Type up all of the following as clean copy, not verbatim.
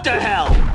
the hell?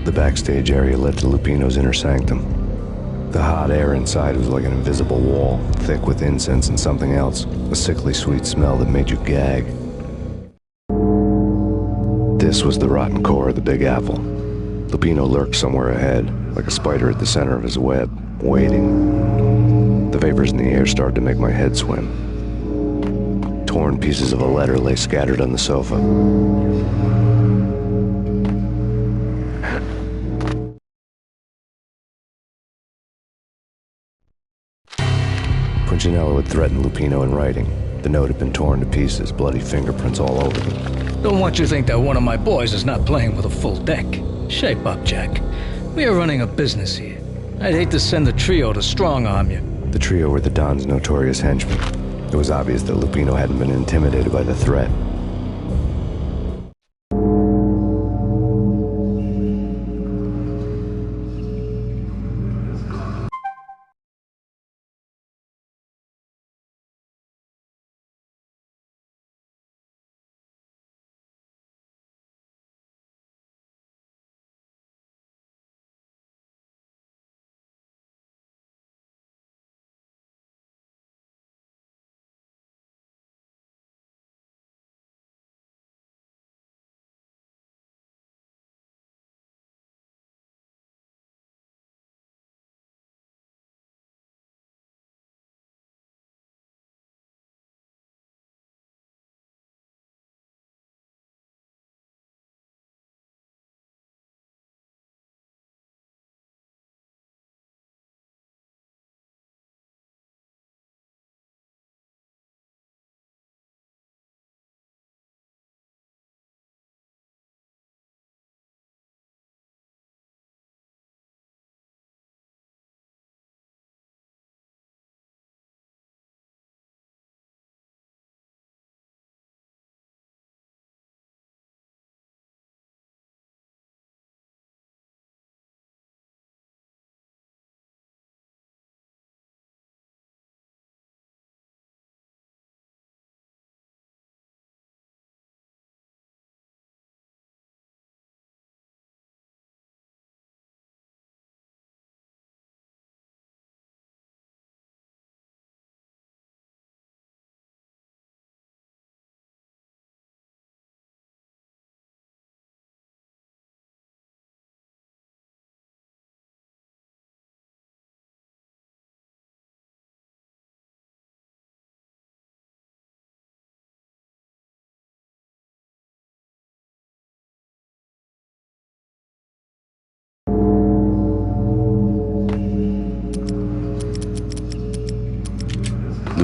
The backstage area led to Lupino's inner sanctum. The hot air inside was like an invisible wall, thick with incense and something else, a sickly sweet smell that made you gag. This was the rotten core of the Big Apple. Lupino lurked somewhere ahead, like a spider at the center of his web, waiting. The vapors in the air started to make my head swim. Torn pieces of a letter lay scattered on the sofa. Punchinello had threatened Lupino in writing. The note had been torn to pieces, bloody fingerprints all over them. Don't want you to think that one of my boys is not playing with a full deck. Shape up, Jack. We are running a business here. I'd hate to send the trio to strong-arm you. The trio were the Don's notorious henchmen. It was obvious that Lupino hadn't been intimidated by the threat.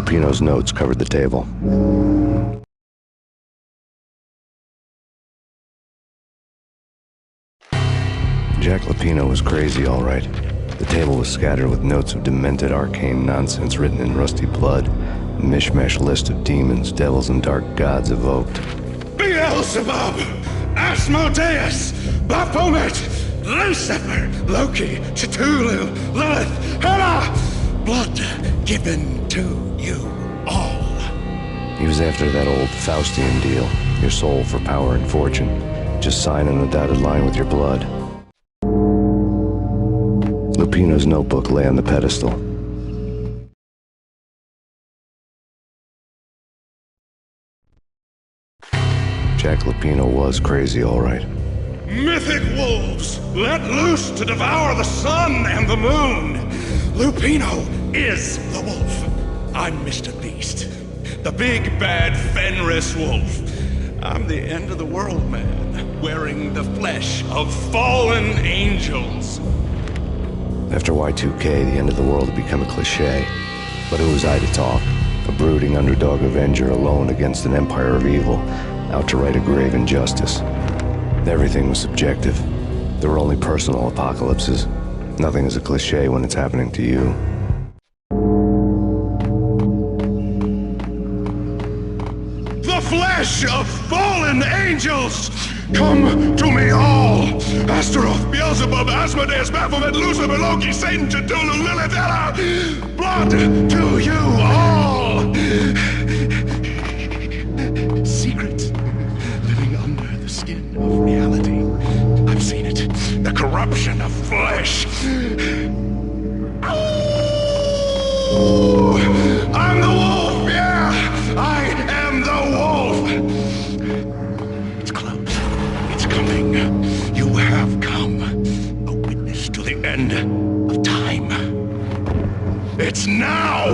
Lupino's notes covered the table. Jack Lupino was crazy, all right. The table was scattered with notes of demented arcane nonsense written in rusty blood, a mishmash list of demons, devils, and dark gods evoked. Beelzebub, Asmodeus, Baphomet, Lucifer, Loki, Cthulhu, Lilith, Hela, blood given to you all. He was after that old Faustian deal, your soul for power and fortune. Just sign on a dotted line with your blood. Lupino's notebook lay on the pedestal. Jack Lupino was crazy, all right. Mythic wolves, let loose to devour the sun and the moon. Lupino is the wolf. I'm Mr. Beast. The big bad Fenris wolf. I'm the end of the world man, wearing the flesh of fallen angels. After Y2K, the end of the world had become a cliche. But who was I to talk? A brooding underdog avenger alone against an empire of evil, out to right a grave injustice. Everything was subjective. There were only personal apocalypses. Nothing is a cliche when it's happening to you. The flesh of fallen angels! Come to me all! Astaroth, Beelzebub, Asmodeus, Baphomet, Lucifer, Loki, Satan, Cthulhu, Lilith, Ella! Blood to you all! Secrets living under the skin of reality. I've seen it. The corruption of flesh. Oh, I'm the wolf, yeah! I am the wolf! It's close. It's coming. You have come. A witness to the end of time. It's now!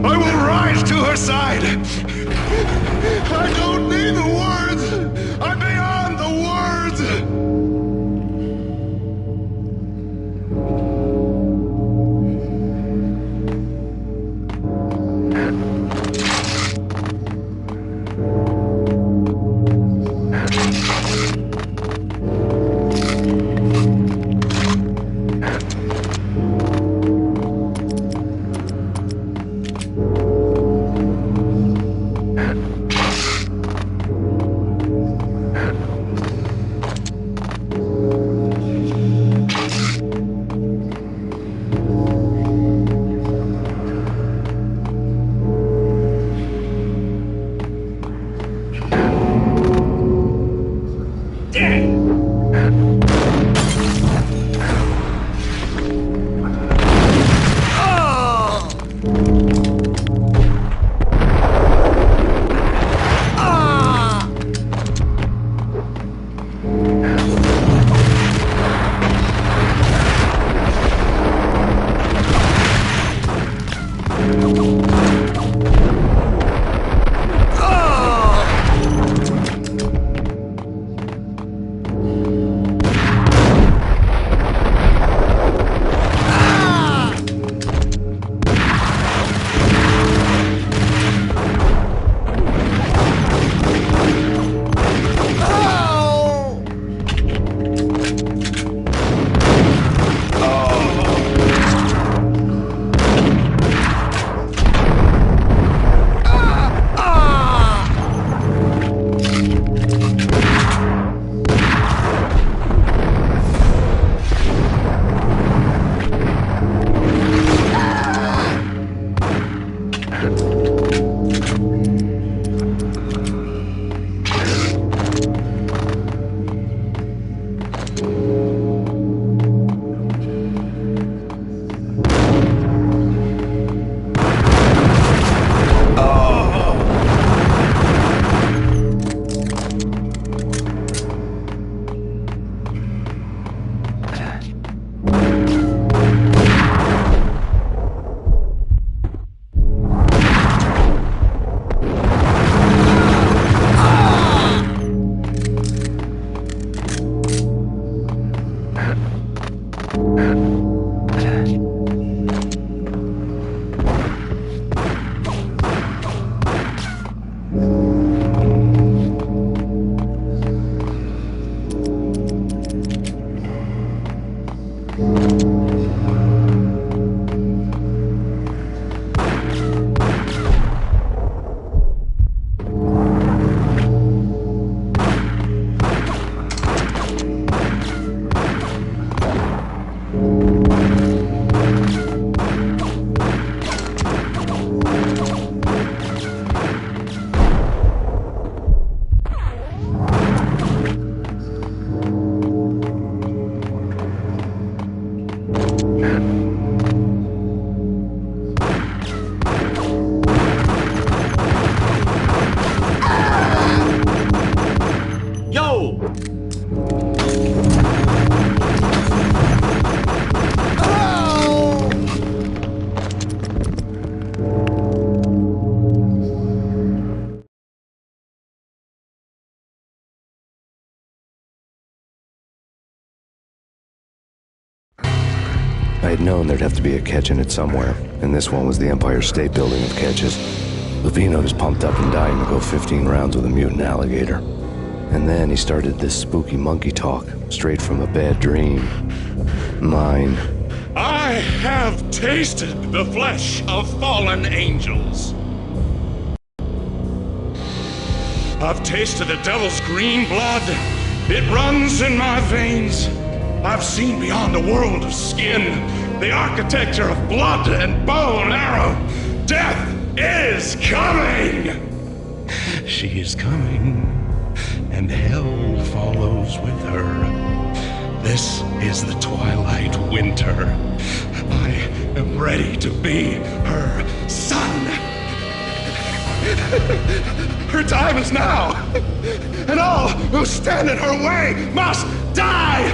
I will rise to her side! I don't need the words! I'm beyond the words! I had known there'd have to be a catch in it somewhere, and this one was the Empire State Building of catches. Lupino was pumped up and dying to go 15 rounds with a mutant alligator. And then he started this spooky monkey talk, straight from a bad dream. Mine. I have tasted the flesh of fallen angels. I've tasted the devil's green blood. It runs in my veins. I've seen beyond the world of skin, the architecture of blood and bow and arrow. Death is coming! She is coming, and hell follows with her. This is the twilight winter. I am ready to be her son. Her time is now, and all who stand in her way must die!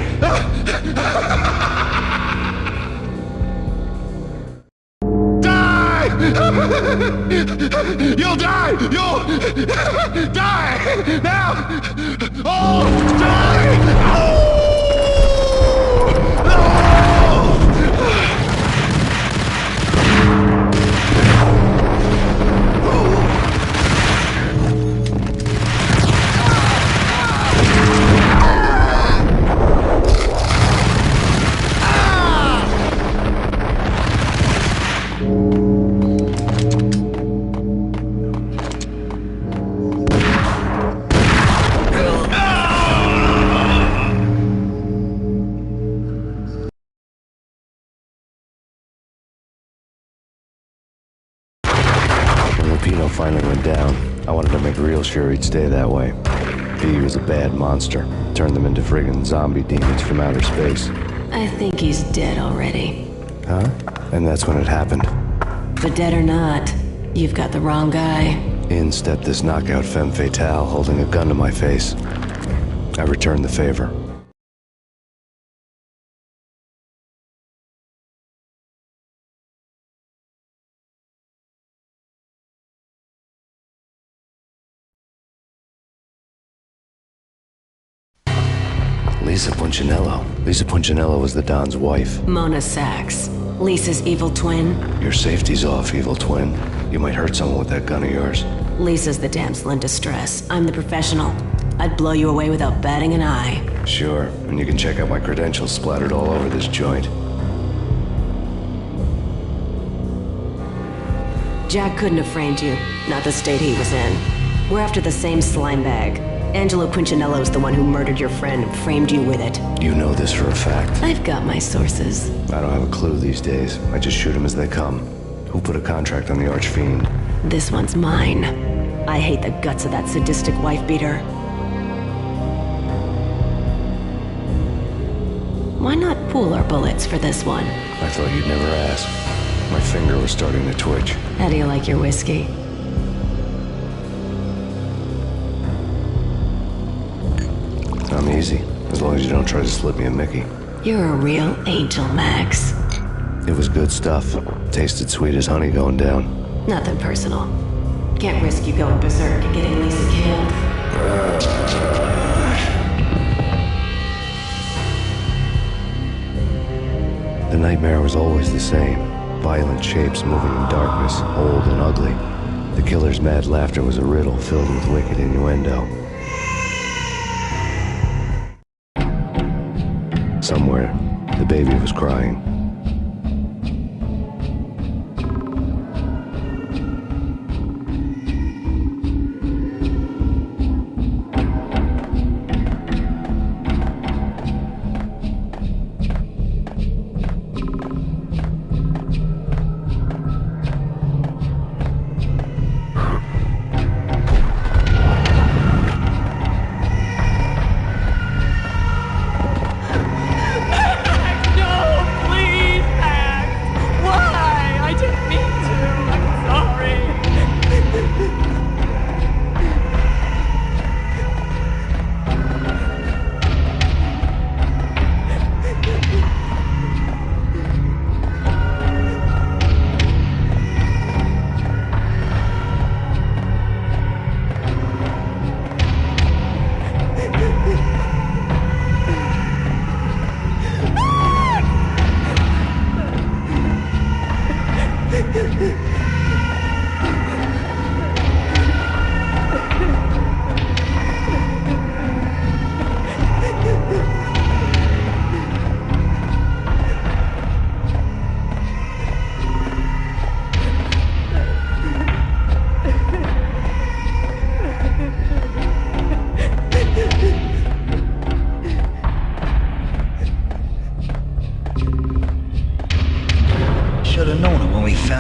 Die! You'll die! You'll die! Now! Oh, die! Oh! Pino finally went down. I wanted to make real sure he'd stay that way. P was a bad monster. Turned them into friggin' zombie demons from outer space. I think he's dead already. Huh? And that's when it happened. But dead or not, you've got the wrong guy. In stepped this knockout femme fatale, holding a gun to my face. I returned the favor. Lisa Punchinello. Lisa Punchinello was the Don's wife. Mona Sachs. Lisa's evil twin. Your safety's off, evil twin. You might hurt someone with that gun of yours. Lisa's the damsel in distress. I'm the professional. I'd blow you away without batting an eye. Sure, and you can check out my credentials splattered all over this joint. Jack couldn't have framed you. Not the state he was in. We're after the same slime bag. Angelo Punchinello's the one who murdered your friend and framed you with it. You know this for a fact. I've got my sources. I don't have a clue these days. I just shoot them as they come. Who put a contract on the Archfiend? This one's mine. I hate the guts of that sadistic wife-beater. Why not pool our bullets for this one? I thought you'd never ask. My finger was starting to twitch. How do you like your whiskey? I'm easy, as long as you don't try to slip me a Mickey. You're a real angel, Max. It was good stuff. Tasted sweet as honey going down. Nothing personal. Can't risk you going berserk and getting Lisa killed. The nightmare was always the same. Violent shapes moving in darkness, old and ugly. The killer's mad laughter was a riddle filled with wicked innuendo. Somewhere, the baby was crying.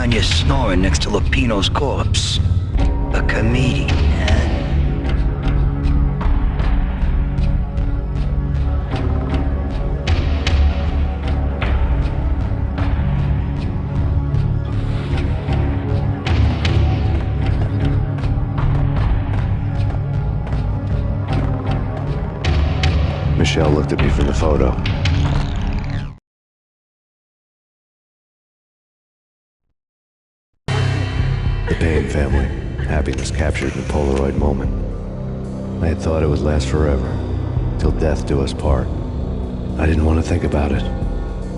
found you snoring next to Lupino's corpse. A comedian, huh? Michelle looked at me from the photo. The Payne family. Happiness captured in a Polaroid moment. I had thought it would last forever, till death do us part. I didn't want to think about it.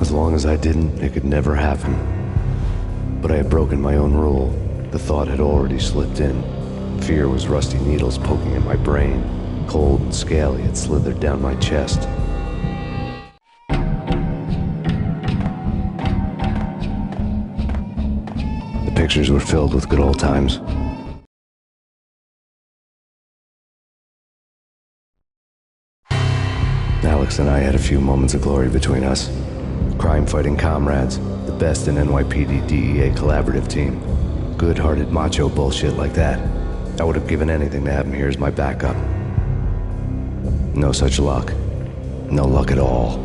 As long as I didn't, it could never happen. But I had broken my own rule. The thought had already slipped in. Fear was rusty needles poking at my brain. Cold and scaly, it slithered down my chest. The pictures were filled with good old times. Alex and I had a few moments of glory between us. Crime-fighting comrades, the best in NYPD DEA collaborative team. Good-hearted macho bullshit like that. I would have given anything to have him here as my backup. No such luck. No luck at all.